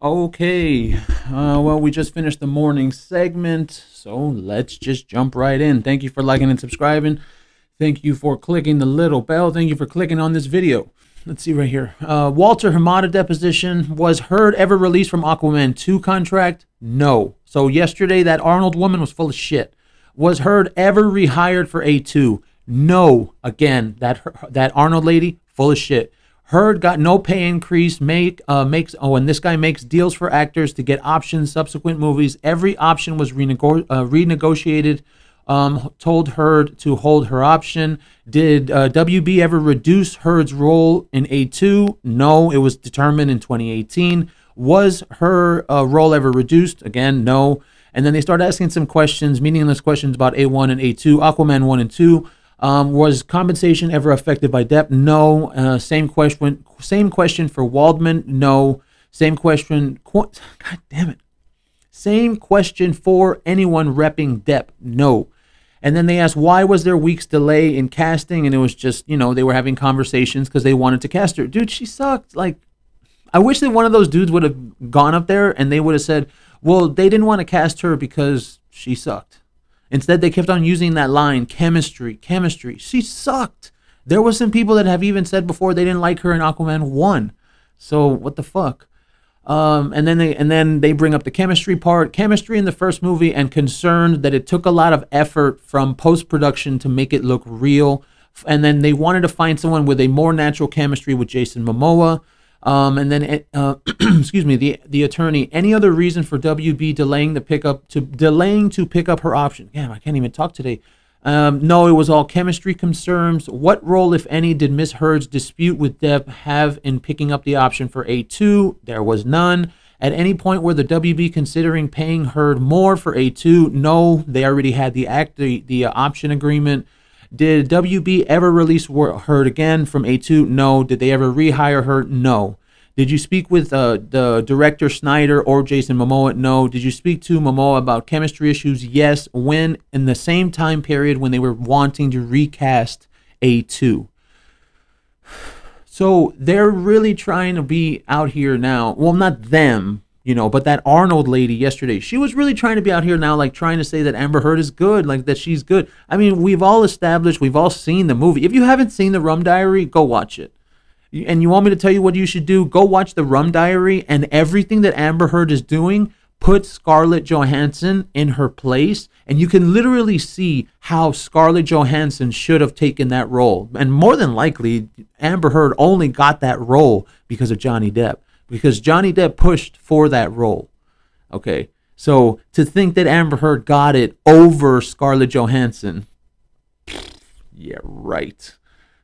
Okay, well, we just finished the morning segment, so let's just jump right in. Thank you for liking and subscribing. Thank you for clicking the little bell. Thank you for clicking on this video. Let's see right here. Walter Hamada deposition. Was Heard ever released from Aquaman 2 contract? No. So yesterday, that Arnold woman was full of shit. Was Heard ever rehired for A2? No. Again, that Arnold lady, full of shit. Heard got no pay increase, and this guy makes deals for actors to get options subsequent movies. Every option was renegotiated. Told Heard to hold her option. Did WB ever reduce Heard's role in A2? No, it was determined in 2018. Was her role ever reduced? Again, no. And then they start asking some questions, meaningless questions about A1 and A2, Aquaman 1 and 2. Was compensation ever affected by Depp? No. Same question for Waldman? No. Same question. God damn it. Same question for anyone repping Depp? No. And then they asked, why was there weeks delay in casting? And it was just, they were having conversations because they wanted to cast her. Dude, she sucked. Like, I wish that one of those dudes would have gone up there and they would have said, well, they didn't want to cast her because she sucked. Instead, they kept on using that line, chemistry, chemistry. She sucked. There were some people that have even said before they didn't like her in Aquaman 1. So what the fuck? And then they bring up the chemistry part, chemistry in the first movie, and concerned that it took a lot of effort from post-production to make it look real. And then they wanted to find someone with a more natural chemistry with Jason Momoa. And then, excuse me, the attorney. Any other reason for WB delaying to pick up her option? Damn, I can't even talk today. No, it was all chemistry concerns. What role, if any, did Miss Heard's dispute with Depp have in picking up the option for A2? There was none. At any point were the WB considering paying Heard more for A2? No, they already had the option agreement. Did WB ever release Heard again from A2? No. Did they ever rehire her? No. Did you speak with the director Snyder or Jason Momoa? No. Did you speak to Momoa about chemistry issues? Yes. When? In the same time period when they were wanting to recast A2. So they're really trying to be out here now. Well, not them. But that Arnold lady yesterday, she was really trying to be out here now, like trying to say that Amber Heard is good, like that she's good. I mean, we've all established, we've all seen the movie. If you haven't seen The Rum Diary, go watch it. And you want me to tell you what you should do? Go watch The Rum Diary, and everything that Amber Heard is doing, put Scarlett Johansson in her place, and you can literally see how Scarlett Johansson should have taken that role. And more than likely, Amber Heard only got that role because of Johnny Depp. Because Johnny Depp pushed for that role. Okay, so to think that Amber Heard got it over Scarlett Johansson, yeah, right.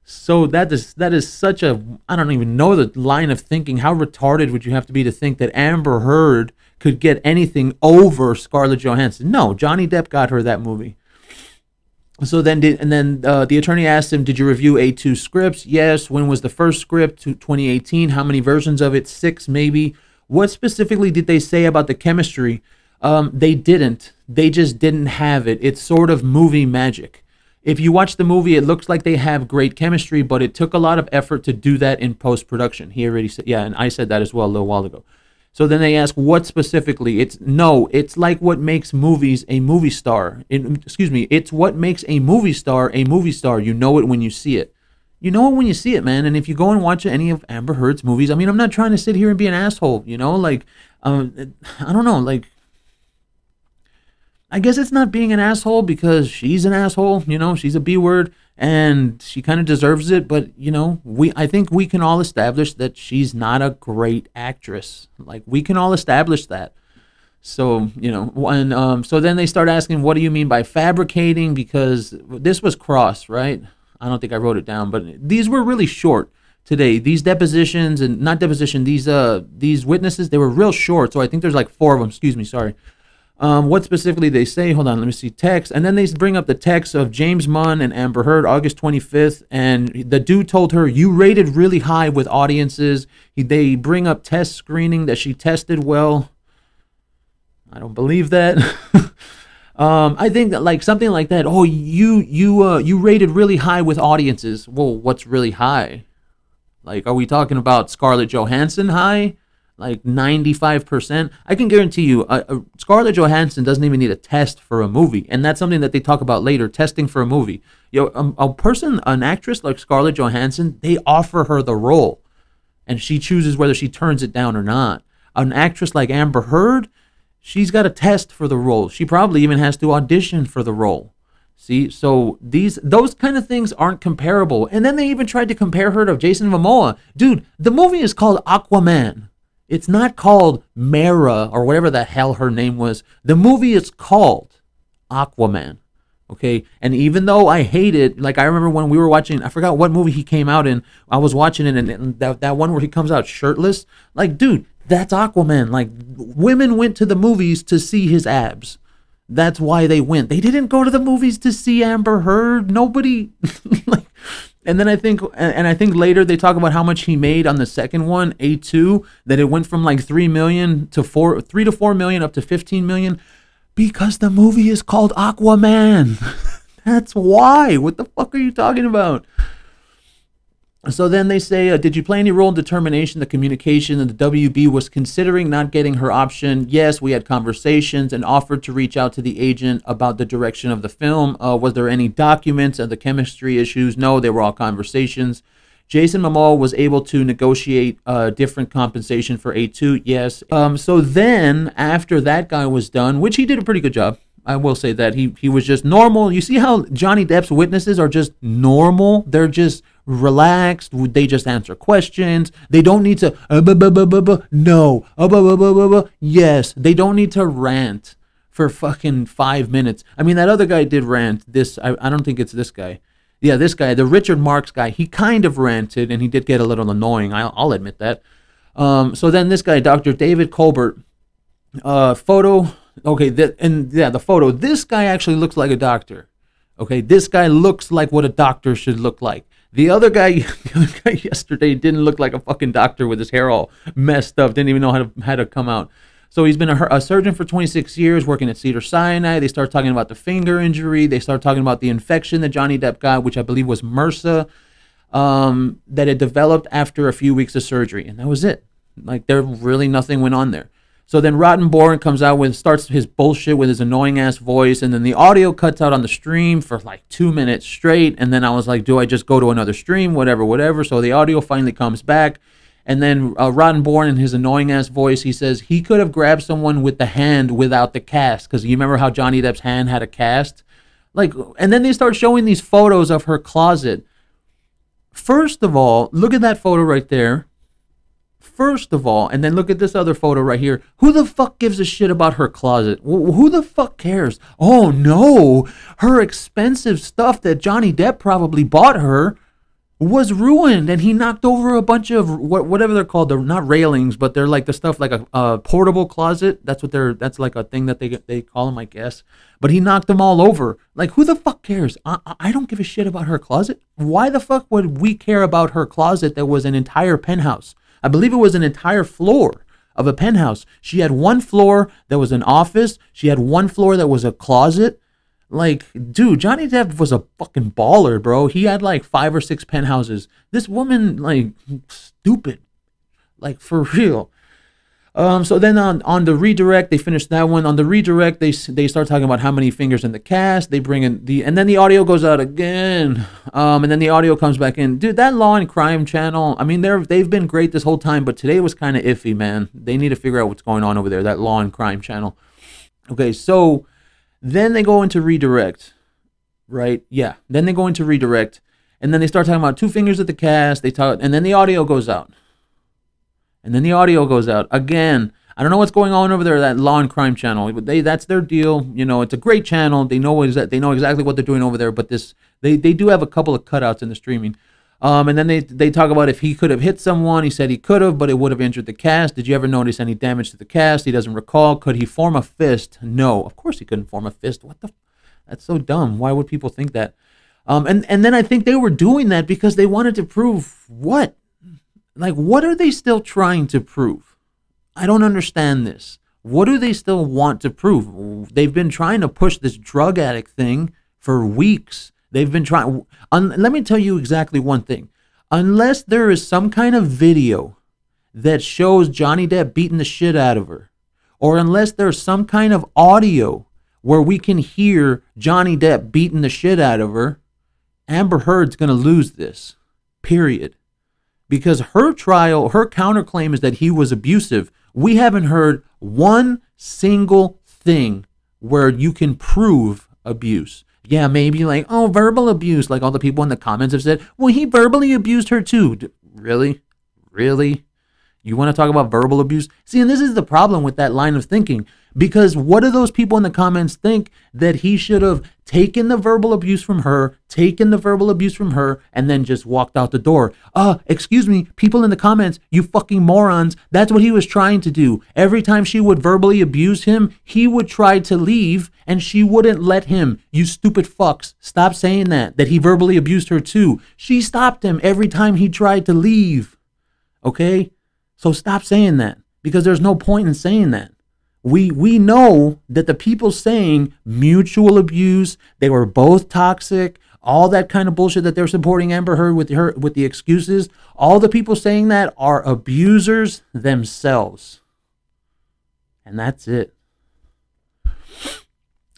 So that is such a, I don't even know the line of thinking. How retarded would you have to be to think that Amber Heard could get anything over Scarlett Johansson? No, Johnny Depp got her that movie. So then, the attorney asked him, did you review A2 scripts? Yes. When was the first script? 2018. How many versions of it? 6, maybe. What specifically did they say about the chemistry? They didn't. They just didn't have it. It's sort of movie magic. If you watch the movie, it looks like they have great chemistry, but it took a lot of effort to do that in post-production. He already said, yeah, and I said that as well a little while ago. So then they ask, what specifically? It's like what makes movies a movie star. It's what makes a movie star a movie star. You know it when you see it. You know it when you see it, man. And if you go and watch any of Amber Heard's movies, I mean, I'm not trying to sit here and be an asshole, I don't know, like, I guess it's not being an asshole because she's an asshole, she's a B word and she kind of deserves it. But, I think we can all establish that she's not a great actress. Like, we can all establish that. So, so then they start asking, what do you mean by fabricating? Because this was cross, right? I don't think I wrote it down, but these were really short today. These depositions and not deposition, these witnesses, they were real short. So I think there's like 4 of them. Sorry. What specifically they say? Hold on, let me see. Text. And then they bring up the text of James Munn and Amber Heard, August 25th. And the dude told her, you rated really high with audiences. They bring up test screening, that she tested well. I don't believe that. I think that like something like that. Oh, you rated really high with audiences. Well, what's really high? Like, are we talking about Scarlett Johansson high? like 95%. I can guarantee you, Scarlett Johansson doesn't even need a test for a movie, and that's something that they talk about later. Testing for a movie, an actress like Scarlett Johansson, they offer her the role, and she chooses whether she turns it down or not. An actress like Amber Heard, she's got a test for the role. She probably even has to audition for the role. See, so those kind of things aren't comparable. And then they even tried to compare her to Jason Momoa. Dude, the movie is called Aquaman. It's not called Mara or whatever the hell her name was. The movie is called Aquaman. Okay, and even though I hate it, like I remember when we were watching, I forgot what movie he came out in. I was watching it, and that one where he comes out shirtless. Like, dude, that's Aquaman. Like, women went to the movies to see his abs. That's why they went. They didn't go to the movies to see Amber Heard. Nobody. Like, and then I think later they talk about how much he made on the second one, A2, that it went from like 3 to 4 million up to 15 million because the movie is called Aquaman. That's why. What the fuck are you talking about? So then they say, did you play any role in determination, the communication, and the WB was considering not getting her option? Yes, we had conversations and offered to reach out to the agent about the direction of the film. Was there any documents of the chemistry issues? No, they were all conversations. Jason Momoa was able to negotiate different compensation for A2. Yes. So then after that guy was done, which he did a pretty good job, I will say that he was just normal. You see how Johnny Depp's witnesses are just normal? They're just relaxed. They just answer questions. They don't need to no. Yes. They don't need to rant for fucking 5 minutes. I mean, that other guy did rant. I don't think it's this guy. Yeah, this guy, the Richard Marx guy, he kind of ranted, and he did get a little annoying. I'll admit that. So then this guy, Dr. David Colbert, photo. Okay, the photo. This guy actually looks like a doctor. Okay, this guy looks like what a doctor should look like. The other guy yesterday didn't look like a fucking doctor with his hair all messed up. Didn't even know how to come out. So he's been a surgeon for 26 years, working at Cedars-Sinai. They start talking about the finger injury. They start talking about the infection that Johnny Depp got, which I believe was MRSA, that had developed after a few weeks of surgery, and that was it. Like, there really nothing went on there. So then Rottenborn comes out starts his bullshit with his annoying ass voice, and then the audio cuts out on the stream for like 2 minutes straight. And then I was like, do I just go to another stream? Whatever. So the audio finally comes back, and then Rottenborn in his annoying ass voice, he says he could have grabbed someone with the hand without the cast, because you remember how Johnny Depp's hand had a cast, like. And then they start showing these photos of her closet. First of all, look at that photo right there. First of all, and then look at this other photo right here. Who the fuck gives a shit about her closet? Who the fuck cares? Oh no, her expensive stuff that Johnny Depp probably bought her was ruined, and he knocked over a bunch of whatever they're called. They're not railings, but they're like the stuff like a portable closet. That's like a thing that they call them, I guess. But he knocked them all over. Like, who the fuck cares? I don't give a shit about her closet. Why the fuck would we care about her closet that was an entire penthouse? I believe it was an entire floor of a penthouse. She had one floor that was an office. She had one floor that was a closet. Like, dude, Johnny Depp was a fucking baller, bro. He had like 5 or 6 penthouses. This woman, like, stupid. Like, for real. So then on the redirect, they finished that one. On the redirect, they start talking about how many fingers in the cast. They bring in and then the audio goes out again. And then the audio comes back in. Dude, that Law and Crime channel, I mean, they've been great this whole time, but today was kind of iffy, man. They need to figure out what's going on over there, that Law and Crime channel. Okay, so then they go into redirect, right? Yeah, then they go into redirect, and then they start talking about 2 fingers at the cast. And then the audio goes out. And then the audio goes out again. I don't know what's going on over there, that Law and Crime channel. That's their deal. You know, it's a great channel. They know exactly what they're doing over there. But they do have a couple of cutouts in the streaming. And then they talk about if he could have hit someone. He said he could have, but it would have injured the cast. Did you ever notice any damage to the cast? He doesn't recall. Could he form a fist? No, of course he couldn't form a fist. That's so dumb. Why would people think that? And then I think they were doing that because they wanted to prove what? Like, what are they still trying to prove? I don't understand this. What do they still want to prove? They've been trying to push this drug addict thing for weeks. They've been trying. Let me tell you exactly one thing. Unless there is some kind of video that shows Johnny Depp beating the shit out of her, or unless there's some kind of audio where we can hear Johnny Depp beating the shit out of her, Amber Heard's going to lose this, period. Because her trial, her counterclaim is that he was abusive. We haven't heard one single thing where you can prove abuse. Yeah, maybe like, oh, verbal abuse, like all the people in the comments have said, well, he verbally abused her too. Really? Really? You want to talk about verbal abuse? See, and this is the problem with that line of thinking. Because what do those people in the comments think? That he should have taken the verbal abuse from her, and then just walked out the door. Excuse me, people in the comments, you fucking morons. That's what he was trying to do. Every time she would verbally abuse him, he would try to leave, and she wouldn't let him. You stupid fucks. Stop saying that he verbally abused her too. She stopped him every time he tried to leave. Okay? So stop saying that, because there's no point in saying that. We know that the people saying mutual abuse, they were both toxic, all that kind of bullshit that they're supporting Amber Heard with the excuses, all the people saying that are abusers themselves. And that's it.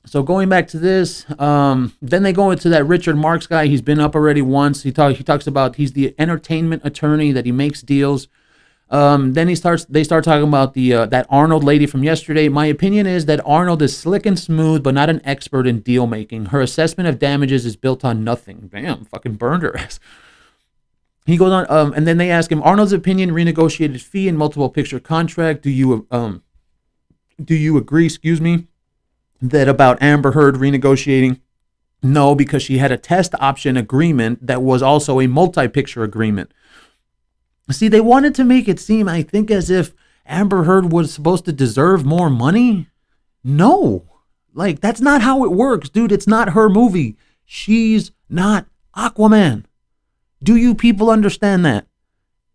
So going back to this, then they go into that Richard Marks guy. He's been up already once. He talks about he's the entertainment attorney, that he makes deals. Then they start talking about that Arnold lady from yesterday. My opinion is that Arnold is slick and smooth, but not an expert in deal making. Her assessment of damages is built on nothing. Bam, fucking burned her ass. He goes on, and then they ask him, Arnold's opinion, renegotiated fee and multiple picture contract. Do you agree, excuse me, that about Amber Heard renegotiating? No, because she had a test option agreement that was also a multi-picture agreement. See, they wanted to make it seem, I think, as if Amber Heard was supposed to deserve more money. No. Like, that's not how it works, dude. It's not her movie. She's not Aquaman. Do you people understand that?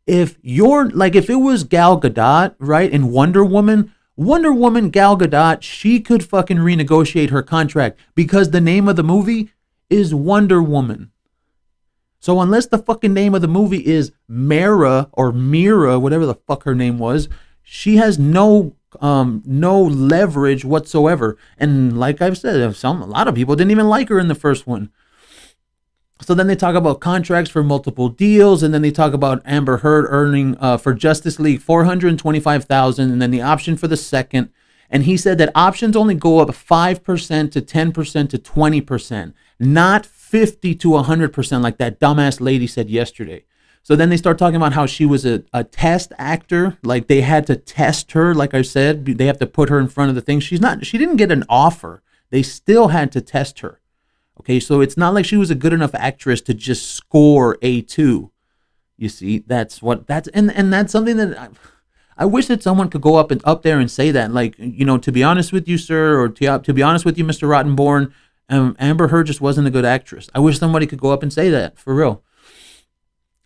If it was Gal Gadot, right, in Wonder Woman, Gal Gadot, she could fucking renegotiate her contract because the name of the movie is Wonder Woman. So unless the fucking name of the movie is Mara or Mira, whatever the fuck her name was, she has no leverage whatsoever. And like I've said, a lot of people didn't even like her in the first one. So then they talk about contracts for multiple deals, and then they talk about Amber Heard earning for Justice League $425,000, and then the option for the second. And he said that options only go up 5% to 10% to 20%, not 50 to 100% like that dumbass lady said yesterday. So then they start talking about how she was a test actor, like they had to test her. Like I said, they have to put her in front of the thing. She didn't get an offer. They still had to test her. Okay, so it's not like she was a good enough actress to just score A2. You see, that's and that's something that I wish that someone could go up there and say that, like, you know, to be honest with you, sir, or to be honest with you, Mr. Rottenborn, Amber Heard just wasn't a good actress. I wish somebody could go up and say that, for real.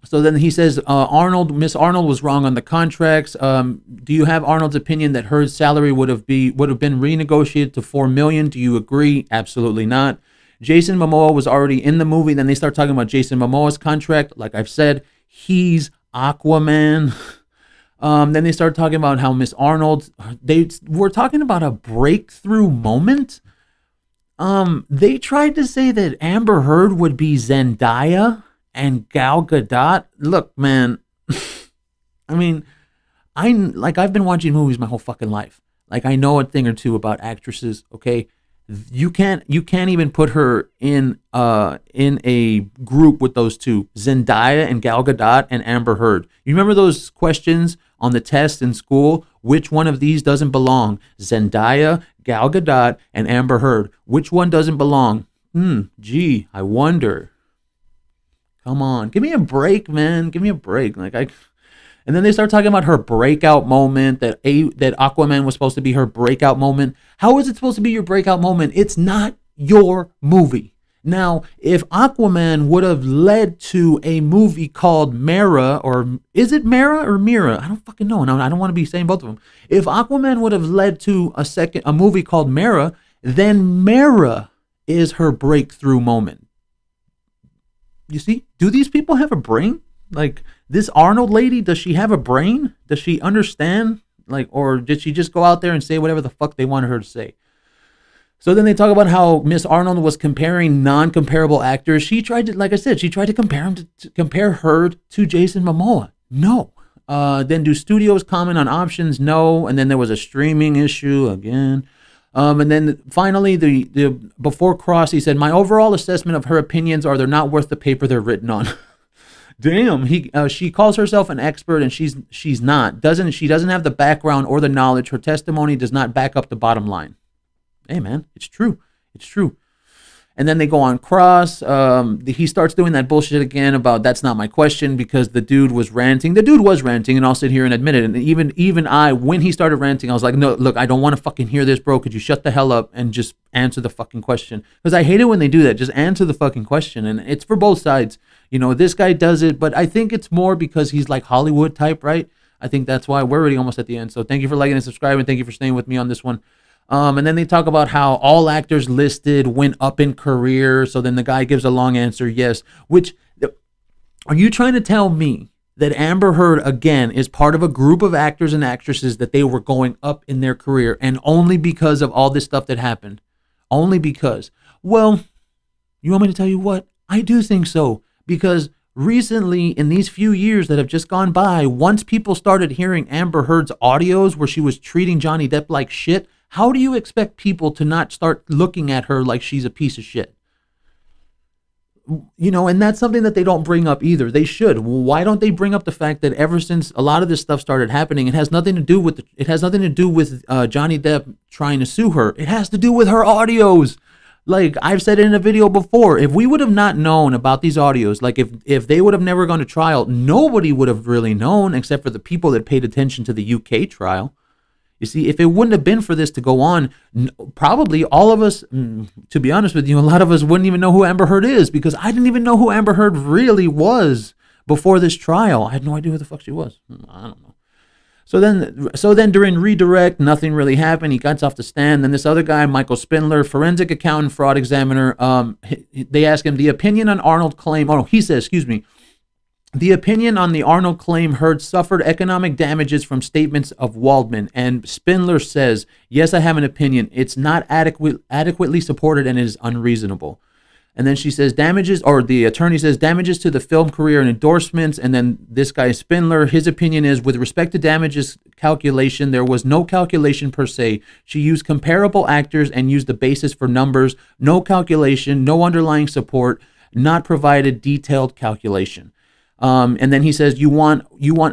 So then he says, Miss Arnold was wrong on the contracts. Do you have Arnold's opinion that Heard's salary would have been renegotiated to $4 million? Do you agree? Absolutely not. Jason Momoa was already in the movie. Then they start talking about Jason Momoa's contract. Like I've said, he's Aquaman. Then they start talking about how Miss Arnold, they were talking about a breakthrough moment. They tried to say that Amber Heard would be Zendaya and Gal Gadot. Look, man, I mean, I've been watching movies my whole fucking life. Like, I know a thing or two about actresses, okay? You can't even put her in a group with those two, Zendaya and Gal Gadot and Amber Heard. You remember those questions on the test in school? Which one of these doesn't belong? Zendaya, Gal Gadot, and Amber Heard. Which one doesn't belong? Gee, I wonder. Come on, give me a break, man. Give me a break. And then they start talking about her breakout moment, that Aquaman was supposed to be her breakout moment. How is it supposed to be your breakout moment? It's not your movie. Now, if Aquaman would have led to a movie called Mara, or is it Mara or Mira? I don't fucking know. No, I don't want to be saying both of them. If Aquaman would have led to a movie called Mara, then Mara is her breakthrough moment. You see? Do these people have a brain? Like, this Arnold lady, does she have a brain? Does she understand? Like, or did she just go out there and say whatever the fuck they wanted her to say? So then they talk about how Miss Arnold was comparing non-comparable actors. She tried to, like I said, she tried to compare her to Jason Momoa. No. Then do studios comment on options? No. And then there was a streaming issue again. And then finally, the before Cross, he said, my overall assessment of her opinions are they're not worth the paper they're written on. Damn, she calls herself an expert and she's not. She doesn't have the background or the knowledge. Her testimony does not back up the bottom line. Hey, man, it's true. It's true. And then they go on Cross. He starts doing that bullshit again about that's not my question because the dude was ranting. The dude was ranting, and I'll sit here and admit it. And even I, when he started ranting, I was like, no, look, I don't want to fucking hear this, bro. Could you shut the hell up and just answer the fucking question? Because I hate it when they do that. Just answer the fucking question. And it's for both sides. You know, this guy does it, but I think it's more because he's like Hollywood type, right? I think that's why we're already almost at the end. So thank you for liking and subscribing. Thank you for staying with me on this one. And then they talk about how all actors listed went up in career. So then the guy gives a long answer, yes. Which, are you trying to tell me that Amber Heard, again, is part of a group of actors and actresses that they were going up in their career and only because of all this stuff that happened? Only because. Well, you want me to tell you what? I do think so. Because recently, in these few years that have just gone by, once people started hearing Amber Heard's audios where she was treating Johnny Depp like shit, how do you expect people to not start looking at her like she's a piece of shit? You know, and that's something that they don't bring up either. They should. Why don't they bring up the fact that ever since a lot of this stuff started happening, it has nothing to do with Johnny Depp trying to sue her. It has to do with her audios. Like I've said in a video before, if we would have not known about these audios, like if they would have never gone to trial, nobody would have really known except for the people that paid attention to the UK trial. You see, if it wouldn't have been for this to go on, probably all of us, to be honest with you, a lot of us wouldn't even know who Amber Heard is because I didn't even know who Amber Heard really was before this trial. I had no idea who the fuck she was. I don't know. So then during redirect, nothing really happened. He gets off the stand. Then this other guy, Michael Spindler, forensic accountant, fraud examiner, they ask him the opinion on Arnold claim. Oh, he says, excuse me. The opinion on the Arnold claim Heard suffered economic damages from statements of Waldman. And Spindler says, yes, I have an opinion. It's not adequately supported and is unreasonable. And then she says damages, or the attorney says damages to the film career and endorsements. And then this guy Spindler, his opinion is with respect to damages calculation, there was no calculation per se. She used comparable actors and used the basis for numbers. No calculation, no underlying support, not provided detailed calculation. And then he says, you want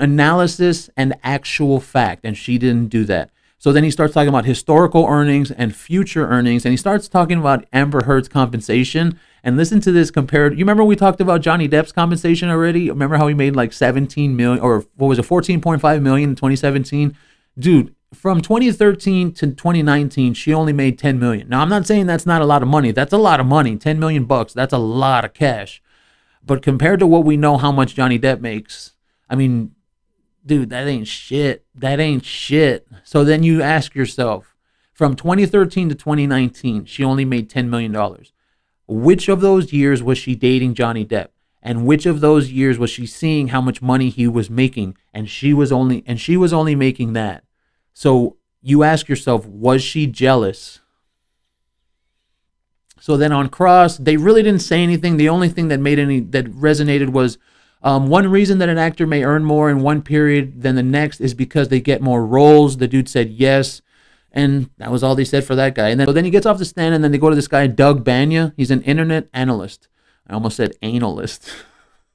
analysis and actual fact. And she didn't do that. So then he starts talking about historical earnings and future earnings. And he starts talking about Amber Heard's compensation. And listen to this compared. You remember we talked about Johnny Depp's compensation already? Remember how he made like 17 million or what was it, 14.5 million in 2017? Dude, from 2013 to 2019, she only made 10 million. Now, I'm not saying that's not a lot of money. That's a lot of money. 10 million bucks. That's a lot of cash. But compared to what we know how much Johnny Depp makes, I mean, dude, that ain't shit. That ain't shit. So then you ask yourself, from 2013 to 2019, she only made $10 million. Which of those years was she dating Johnny Depp? And which of those years was she seeing how much money he was making? And she was only making that. So you ask yourself, was she jealous? So then on Cross, they really didn't say anything. The only thing that resonated was one reason that an actor may earn more in one period than the next is because they get more roles. The dude said yes. And that was all they said for that guy. And then he gets off the stand, and then they go to this guy, Doug Banya. He's an internet analyst. I almost said analyst.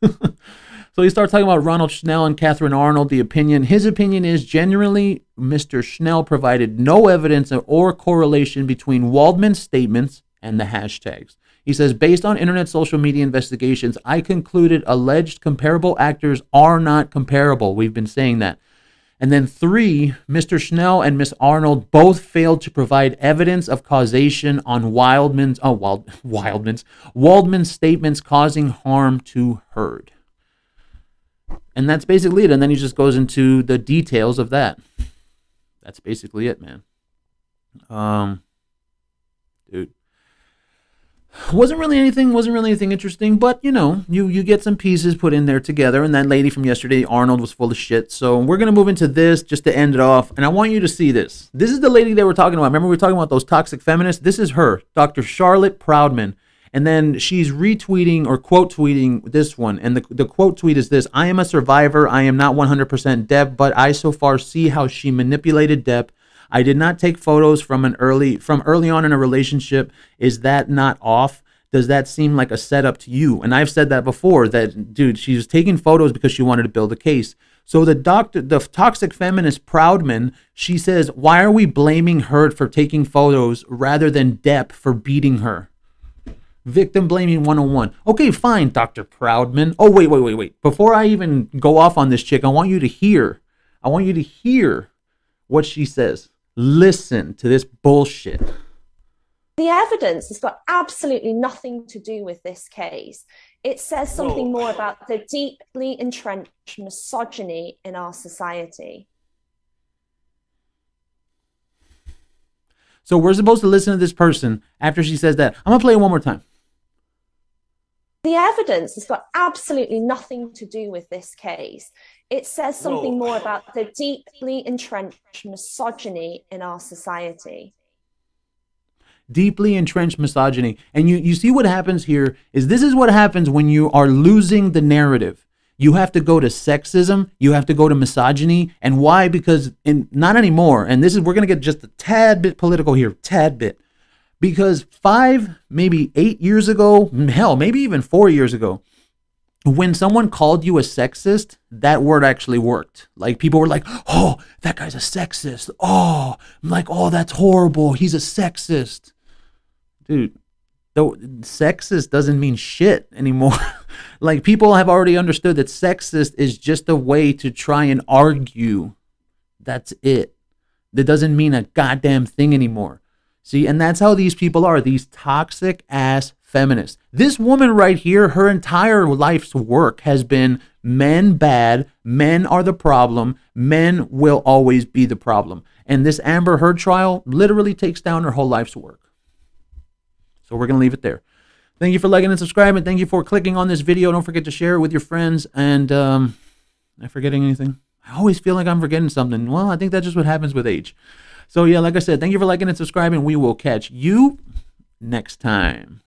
So he starts talking about Ronald Schnell and Catherine Arnold, the opinion. His opinion is generally Mr. Schnell provided no evidence or correlation between Waldman's statements and the hashtags. He says, based on internet social media investigations, I concluded alleged comparable actors are not comparable. We've been saying that. And then 3, Mr. Schnell and Miss Arnold both failed to provide evidence of causation on Waldman's statements causing harm to Heard. And that's basically it. And then he just goes into the details of that. That's basically it, man. Dude. Wasn't really anything interesting, but you know, you get some pieces put in there together, and that lady from yesterday, Arnold, was full of shit. So we're gonna move into this just to end it off, and I want you to see this. This is the lady they were talking about. Remember we were talking about those toxic feminists? This is her, Dr. Charlotte Proudman. And then she's retweeting or quote tweeting this one. And the quote tweet is this: I am a survivor. I am not 100% Depp, but I so far see how she manipulated Depp. I did not take photos from early on in a relationship. Is that not off? Does that seem like a setup to you? And I've said that before, that, dude, she was taking photos because she wanted to build a case. So the toxic feminist Proudman, she says, why are we blaming her for taking photos rather than Depp for beating her? Victim blaming 101. Okay, fine, Dr. Proudman. Oh, wait. Before I even go off on this chick, I want you to hear what she says. Listen to this bullshit. The evidence has got absolutely nothing to do with this case. It says something more about the deeply entrenched misogyny in our society. So we're supposed to listen to this person after she says that. I'm going to play it one more time. The evidence has got absolutely nothing to do with this case. It says something more about the deeply entrenched misogyny in our society. Deeply entrenched misogyny. And you see what happens here is this is what happens when you are losing the narrative. You have to go to sexism. You have to go to misogyny. And why? Because not anymore. And this is, we're going to get just a tad bit political here, tad bit. Because 5, maybe 8 years ago, hell, maybe even 4 years ago, when someone called you a sexist, that word actually worked. Like, people were like, oh, that guy's a sexist. Oh, I'm like, oh, that's horrible. He's a sexist. Dude, though, sexist doesn't mean shit anymore. Like, people have already understood that sexist is just a way to try and argue. That's it. That doesn't mean a goddamn thing anymore. See, and that's how these people are, these toxic ass feminists. This woman right here, her entire life's work has been men bad, men are the problem, men will always be the problem. And this Amber Heard trial literally takes down her whole life's work. So we're going to leave it there. Thank you for liking and subscribing. Thank you for clicking on this video. Don't forget to share it with your friends. And am I forgetting anything? I always feel like I'm forgetting something. Well, I think that's just what happens with age. So yeah, like I said, thank you for liking and subscribing. We will catch you next time.